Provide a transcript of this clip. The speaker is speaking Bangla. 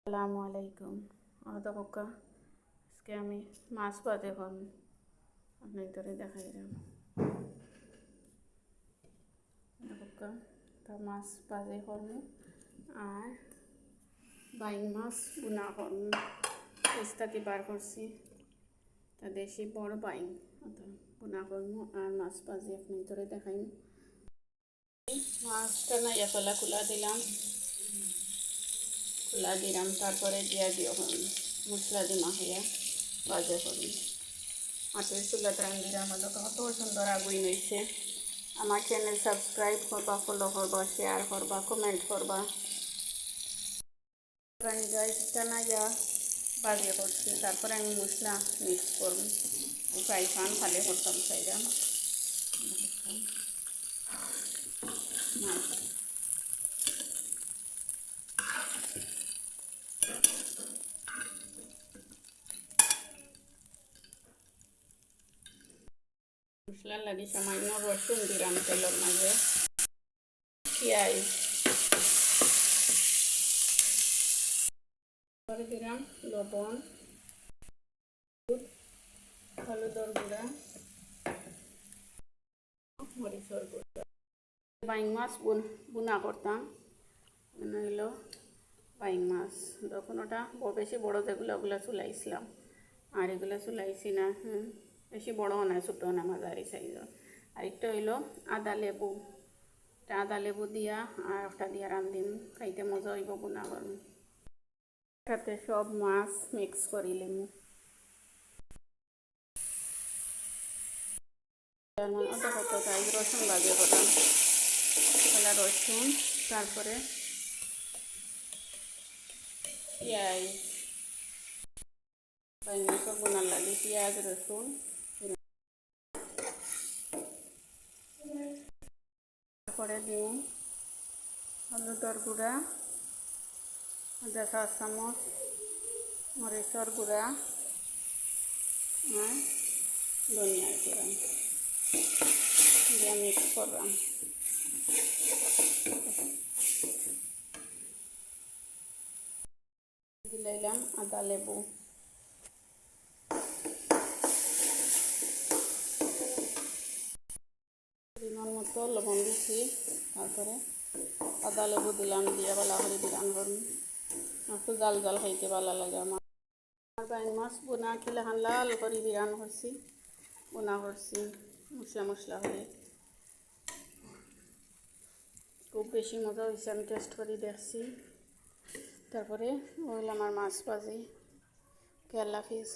আসসালামু আলাইকুম। অদকা আজকে আমি মাছ ভাজে করব। আপনি ধরে দেখাই যান অদকা তা মাছ ভাজে করব আর বাইং মাছ বুনা করব। পেস্তাতে বার করছি তা দেশি বড় বাইং বুনা করব আর মাছ ভাজি আপনি ধরে দেখাই। মাছটা না ফেলা খোলা দিলাম তারপরে দিয়া দিও মশলা দি মাখিয়া ভাজা করবি। মাটির চুলাতে রান্ধিলাম কত সুন্দর আগুন হয়েছে। আমার চ্যানেল সাবস্ক্রাইব করবা, ফলো করবা, শেয়ার করবা, কমেন্ট করবা। জানাইয়া বাজিয়ে করছি তারপরে আমি মশলা মিক্স করব। ফ্রাই প্যান খালি করতাম চাইরা মশলা লাগি সামান্য রসুন দিলাম তেলের মাঝে, পেঁয়াজ দিলাম, লবণ, হলুদের গুঁড়া, মরিচের গুঁড়া। বাইং মাছ বুনা করতাম হইল বাইং মাছ। তখন ওটা বেশি বড় যেগুলো ওগুলো চুলাইছিলাম আর এগুলো চুলাইছি না। বেশি বড়ও না ছোটো না মাঝারি সাইজের। আরেকটা হইল আদা লেবু দিয়া আর একটা দিয়া রান্ধিম, খাইতে মজা হইব বুনা করম। সাথে সব মাছ মিক্স করিলাম। রসুন ভাজি করলাম, রসুন, তারপরে পেঁয়াজ, বাইং মাছের বোনার লাগে পেঁয়াজ রসুন, তারপরে দিন হলুদের গুঁড়া, আধা চা চামচ, মরিচের গুঁড়া আর ধনিয়ার গুঁড়া দিয়ে মিক্স করলাম। দিলাম আদা লেবু, পরিমাণ মতো লবণ দিচ্ছি, তারপরে আদা লেবু দিলাম, দিয়ে ভালো করে বিরান করুন। একটু জাল জাল খাইতে ভালো লাগে আমার। বাইং মাছ বোনা খেলে লাল করে বিরান করছি, বোনা করছি মশলা হয়ে। খুব বেশি মজা হয়েছে, আমি টেস্ট করে দেখছি। তারপরে ওইল আমার মাছ ভাজি। আল্লাহ হাফিজ।